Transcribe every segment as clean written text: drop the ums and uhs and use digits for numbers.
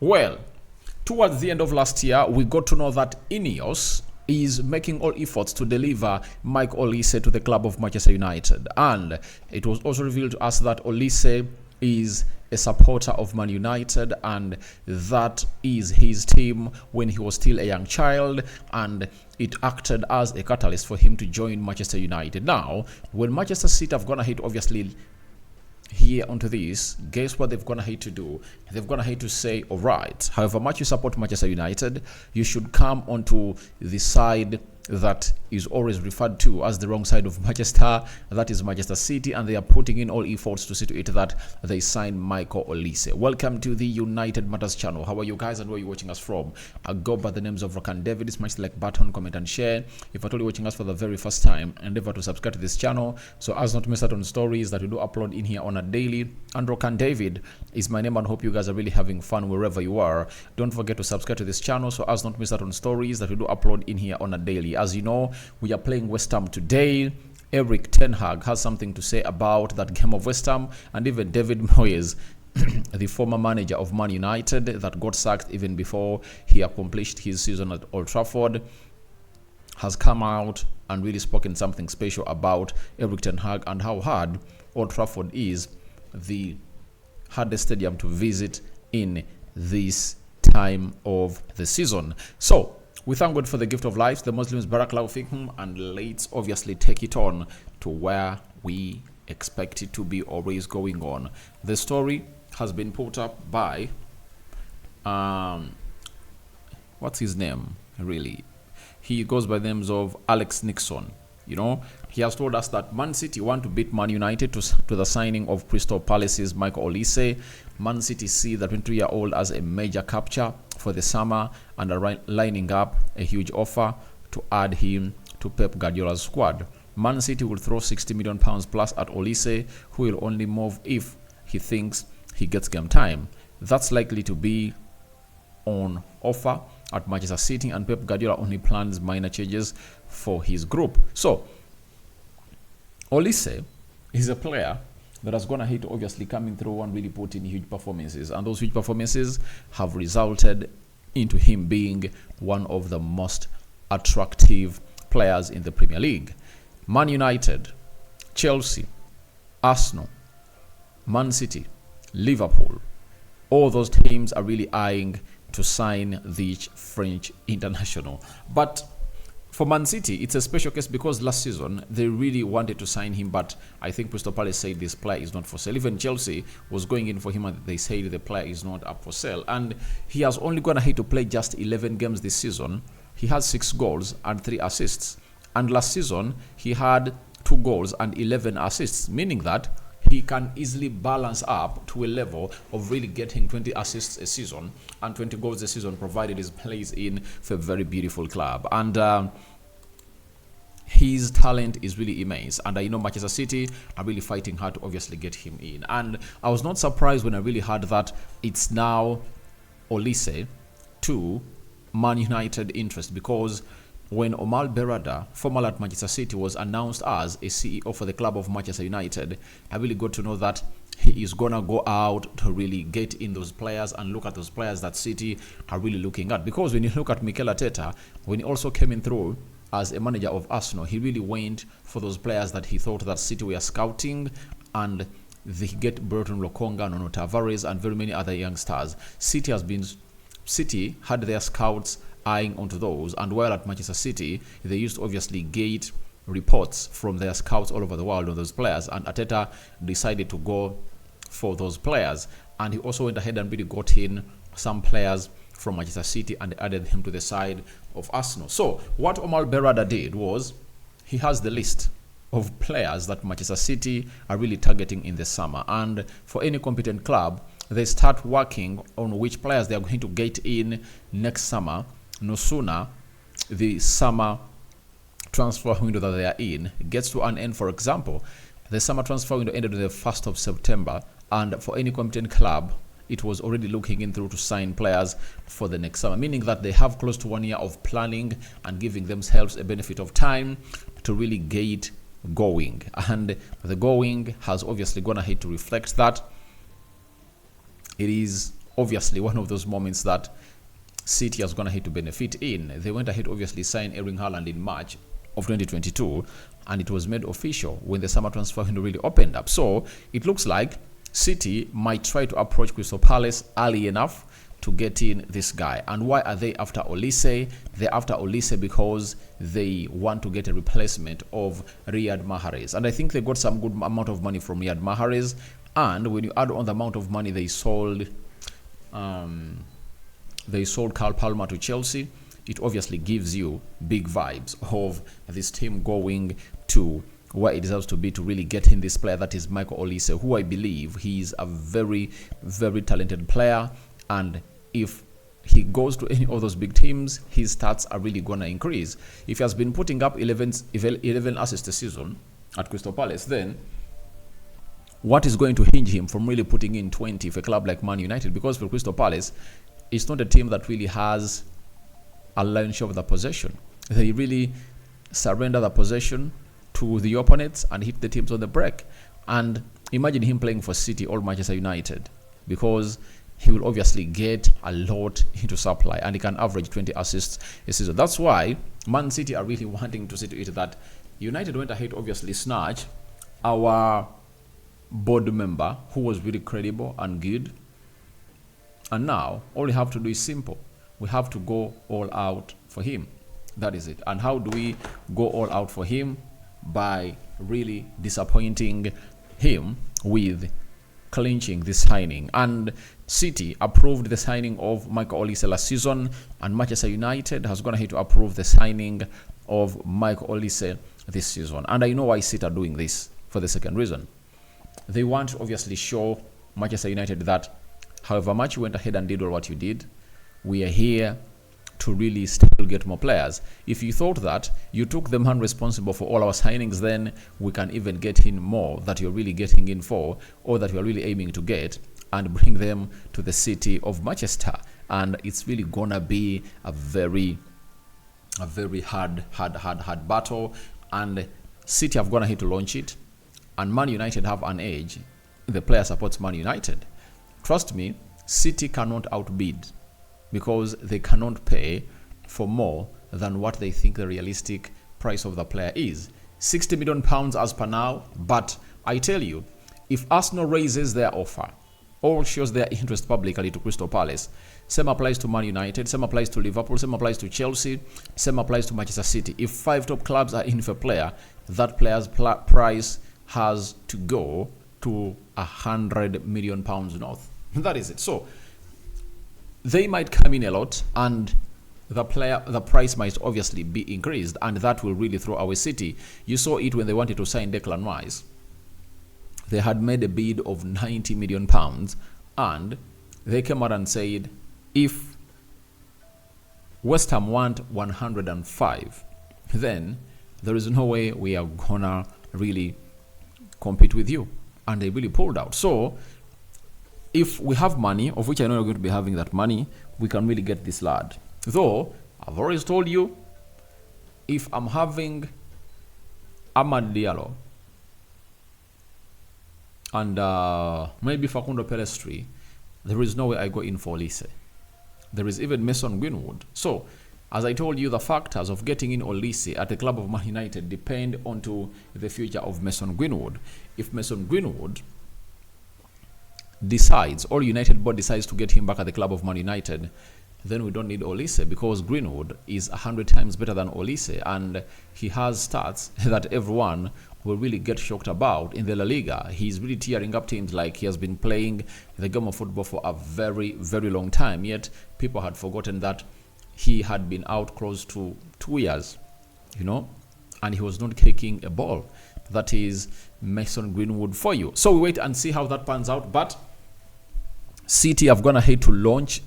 Well, towards the end of last year, we got to know that Ineos is making all efforts to deliver Mike Olise to the club of Manchester United. And it was also revealed to us that Olise is a supporter of Man United, and that is his team when he was still a young child, and it acted as a catalyst for him to join Manchester United. Now, when Manchester City have gone ahead, obviously, here onto this, guess what they've gone ahead to do? They've gone ahead to say, all right, however much you support Manchester United, you should come onto the side that is always referred to as the wrong side of Manchester, that is Manchester City, and they are putting in all efforts to see to it that they sign Michael Olise. Welcome to the United Matters channel. How are you guys and where are you watching us from? I go by the names of Rock and David. Smash the like button, comment and share. If you're watching us for the very first time, endeavor to subscribe to this channel so as not to miss out on stories that we do upload in here on a daily. And Rock and David is my name, and hope you guys are really having fun wherever you are. Don't forget to subscribe to this channel so as not to miss out on stories that we do upload in here on a daily. As you know, we are playing West Ham today. Ten Hag has something to say about that game of West Ham, and even David Moyes, the former manager of Man United that got sacked even before he accomplished his season at Old Trafford, has come out and really spoken something special about Ten Hag and how hard Old Trafford is, the hardest stadium to visit in this time of the season. So we thank God for the gift of life, the Muslims, Barakallahu Fikum, and let's obviously take it on to where we expect it to be always going on. The story has been put up by, what's his name, really? He goes by the names of Alex Nixon. You know, he has told us that Man City want to beat Man United to the signing of Crystal Palace's Michael Olise. Man City see the 22-year-old as a major capture for the summer and are lining up a huge offer to add him to Pep Guardiola's squad. Man City will throw £60 million plus at Olise, who will only move if he thinks he gets game time. That's likely to be on offer at Manchester City, and Pep Guardiola only plans minor changes for his group. So, Olise is a player that has gone ahead to obviously coming through and really put in huge performances, and those huge performances have resulted into him being one of the most attractive players in the Premier League. Man United, Chelsea, Arsenal, Man City, Liverpool, all those teams are really eyeing to sign the French international. But for Man City, it's a special case because last season they really wanted to sign him, but I think Crystal Palace said this player is not for sale. Even Chelsea was going in for him and they said the player is not up for sale. And he has only gone ahead to play just 11 games this season. He has 6 goals and 3 assists. And last season, he had 2 goals and 11 assists, meaning that he can easily balance up to a level of really getting 20 assists a season and 20 goals a season, provided he plays in for a very beautiful club. And his talent is really immense. And I know Manchester City are really fighting hard to obviously get him in. And I was not surprised when I really heard that it's now Olise to Man United interest, because when Omar Berrada, formerly at Manchester City, was announced as a CEO for the club of Manchester United, I really got to know that he is going to go out to really get in those players and look at those players that City are really looking at. Because when you look at Mikel Arteta, when he also came in through as a manager of Arsenal, he really went for those players that he thought that City were scouting, and they get Burton Lokonga, Nuno Tavares, and very many other young stars. City had their scouts eyeing onto those, and while at Manchester City, they used to obviously get reports from their scouts all over the world on those players, and Arteta decided to go for those players, and he also went ahead and really got in some players from Manchester City and added him to the side of Arsenal. So what Omar Berrada did was, he has the list of players that Manchester City are really targeting in the summer, and for any competent club, they start working on which players they are going to get in next summer. No sooner the summer transfer window that they are in gets to an end. For example, the summer transfer window ended on the 1st of September, and for any competent club, it was already looking in through to sign players for the next summer, meaning that they have close to 1 year of planning and giving themselves a benefit of time to really get going. And the going has obviously gone ahead to reflect that it is obviously one of those moments that City has gone ahead to benefit in. They went ahead, obviously, signed Erling Haaland in March of 2022, and it was made official when the summer transfer window really opened up. So it looks like City might try to approach Crystal Palace early enough to get in this guy. And why are they after Olise? They're after Olise because they want to get a replacement of Riyad Mahrez. And I think they got some good amount of money from Riyad Mahrez. And when you add on the amount of money they sold Carl Palmer to Chelsea, it obviously gives you big vibes of this team going to where it deserves to be to really get in this player, that is Michael Olise, who I believe he's a very, very talented player. And if he goes to any of those big teams, his stats are really going to increase. If he has been putting up 11 assists a season at Crystal Palace, then what is going to hinge him from really putting in 20 for a club like Man United? Because for Crystal Palace, it's not a team that really has a lion's share of the possession. They really surrender the possession to the opponents and hit the teams on the break. And imagine him playing for City or Manchester United, because he will obviously get a lot into supply and he can average 20 assists a season. That's why Man City are really wanting to see to it that United went ahead, obviously snatch our board member who was really credible and good. And now all we have to do is simple. We have to go all out for him. That is it. And how do we go all out for him? By really disappointing him with clinching this signing. And City approved the signing of Michael Olise last season, and Manchester United has gone ahead to approve the signing of Michael Olise this season. And I know why City are doing this, for the second reason. They want to obviously show Manchester United that however much you went ahead and did all what you did, we are here to really still get more players. If you thought that you took the man responsible for all our signings, then we can even get in more that you're really getting in for, or that you're really aiming to get, and bring them to the city of Manchester. And it's really gonna be a very hard battle. And City have gone ahead to launch it, and Man United have an edge. The player supports Man United. Trust me, City cannot outbid, because they cannot pay for more than what they think the realistic price of the player is. £60 million as per now, but I tell you, if Arsenal raises their offer or shows their interest publicly to Crystal Palace, same applies to Man United, same applies to Liverpool, same applies to Chelsea, same applies to Manchester City. If 5 top clubs are in for a player, that player's price has to go to £100 million north. That is it. So they might come in a lot, and the price might obviously be increased, and that will really throw away City. You saw it when they wanted to sign Declan Rice. They had made a bid of £90 million, and they came out and said, if West Ham want 105, then there is no way we are gonna really compete with you. And they really pulled out. So if we have money, of which I know you're going to be having that money, we can really get this lad. Though, I've always told you, if I'm having Amad Diallo and maybe Facundo Pelestri, there is no way I go in for Olise. There is even Mason Greenwood. So, as I told you, the factors of getting in Olise at the club of Man United depend onto the future of Mason Greenwood. If Mason Greenwood decides, or United board decides to get him back at the club of Man United, then we don't need Olise, because Greenwood is 100 times better than Olise, and he has stats that everyone will really get shocked about in the La Liga. He's really tearing up teams like he has been playing the game of football for a very, very long time, yet people had forgotten that he had been out close to 2 years, and he was not kicking a ball. That is Mason Greenwood for you. So we wait and see how that pans out, but City have gone ahead to launch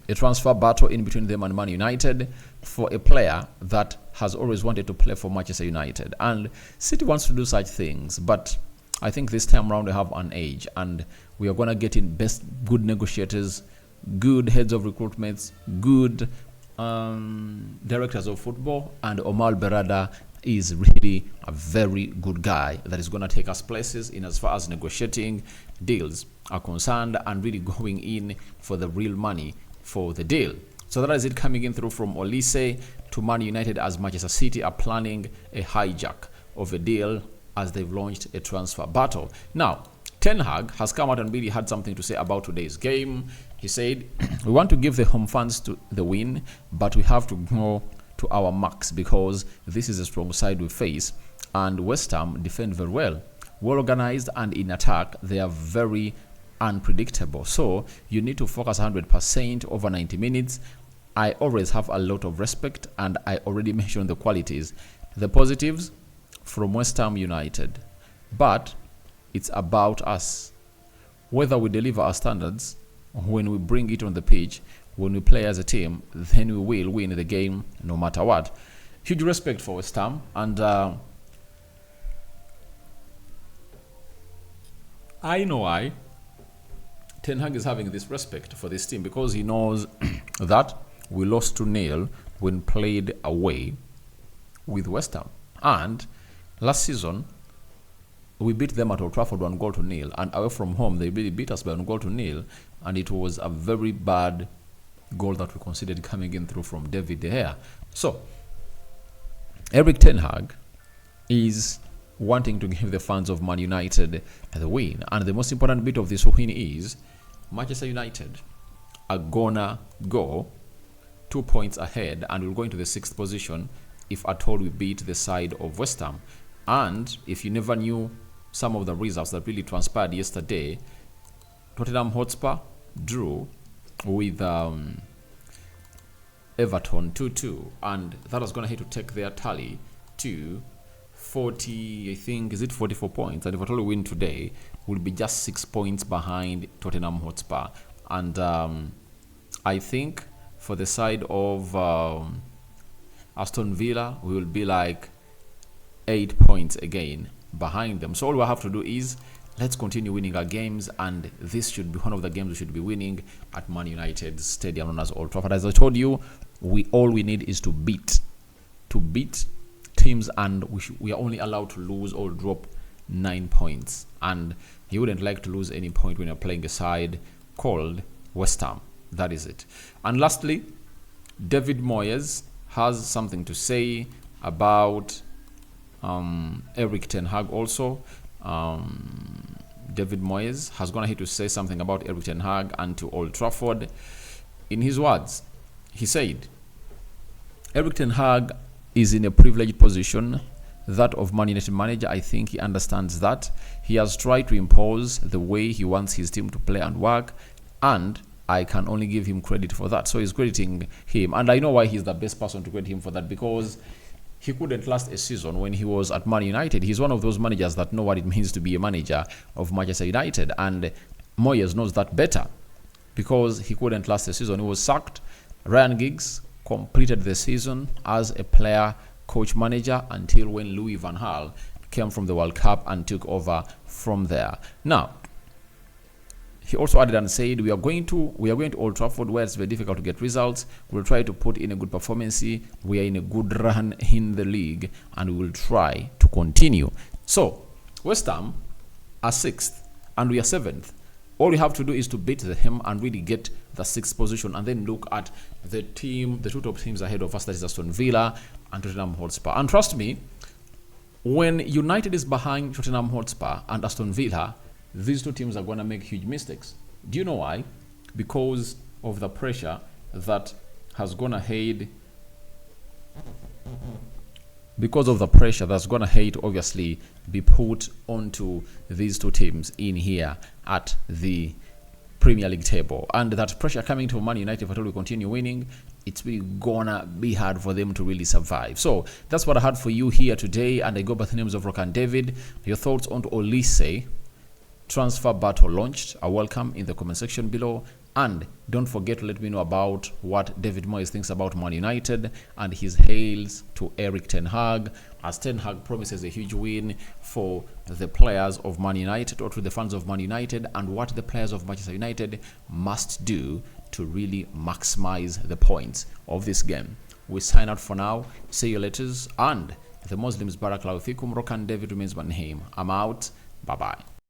a transfer battle in between them and Man United for a player that has always wanted to play for Manchester United. And City wants to do such things, but I think this time around they have an edge, and we are going to get in good negotiators, good heads of recruitments, good directors of football, and Omar Berrada is really a very good guy that is going to take us places in as far as negotiating deals are concerned and really going in for the real money for the deal. So that is it coming in through from Olise to Man United, as Manchester City are planning a hijack of a deal as they've launched a transfer battle. Now, Ten Hag has come out and really had something to say about today's game. He said, we want to give the home fans to the win, but we have to go to our max because this is a strong side we face, and West Ham defend very well. Well organized, and in attack, they are very unpredictable. So you need to focus 100% over 90 minutes. I always have a lot of respect, and I already mentioned the qualities, the positives from West Ham United. But it's about us. Whether we deliver our standards when we bring it on the pitch, when we play as a team, then we will win the game no matter what. Huge respect for West Ham, and I know why Ten Hag is having this respect for this team, because he knows that we lost 2-0 when played away with West Ham. And last season, we beat them at Old Trafford 1-0, and away from home, they really beat us by 1-0, and it was a very bad goal that we considered coming in through from David De Gea. So, Erik Ten Hag is wanting to give the fans of Man United the win, and the most important bit of this win is Manchester United are gonna go 2 points ahead and will go into the 6th position if at all we beat the side of West Ham. And if you never knew some of the results that really transpired yesterday, Tottenham Hotspur drew with Everton 2-2, and that is going to take their tally to 40, I think, is it 44 points? And if at all we win today, we'll be just 6 points behind Tottenham Hotspur. And I think for the side of Aston Villa, we will be like 8 points again behind them. So all we have to do is let's continue winning our games, and this should be one of the games we should be winning at Man United Stadium known as Old Trafford. As I told you, all we need is to beat teams, and we are only allowed to lose or drop 9 points, and you wouldn't like to lose any point when you're playing a side called West Ham. That is it. And lastly, David Moyes has something to say about Erik Ten Hag also. David Moyes has gone ahead to say something about Erik Ten Hag and to Old Trafford. In his words, he said, Erik Ten Hag is in a privileged position, that of Man United manager. I think he understands that. He has tried to impose the way he wants his team to play and work, and I can only give him credit for that. So he's crediting him, and I know why he's the best person to credit him for that, because he couldn't last a season when he was at Man United. He's one of those managers that know what it means to be a manager of Manchester United, and Moyes knows that better, because he couldn't last a season. He was sacked. Ryan Giggs completed the season as a player, coach, manager, until when Louis van Gaal came from the World Cup and took over from there. Now, he also added and said, we are going to Old Trafford, where it's very difficult to get results. We'll try to put in a good performance. We are in a good run in the league, and we will try to continue. So, West Ham are 6th, and we are 7th. All we have to do is to beat them and really get the 6th position, and then look at the two top teams ahead of us, that is Aston Villa and Tottenham Hotspur. And trust me, when United is behind Tottenham Hotspur and Aston Villa, these two teams are going to make huge mistakes. Do you know why? Because of the pressure that has gone ahead. Because of the pressure that's going to obviously be put onto these two teams in here at the Premier League table. And that pressure coming to Man United, if at all we continue winning, it's really gonna be hard for them to really survive. So that's what I had for you here today, and I go by the names of Rock and David. Your thoughts on Olise transfer battle launched are welcome in the comment section below, and don't forget to let me know about what David Moyes thinks about Man United and his hails to Erik Ten Hag, as Ten Hag promises a huge win for the players of Man United, or to the fans of Man United, and what the players of Manchester United must do to really maximize the points of this game. We sign out for now. See you later, and The Muslims, Barakallahu Fikum. Rokan David remains my name. I'm out. Bye-bye.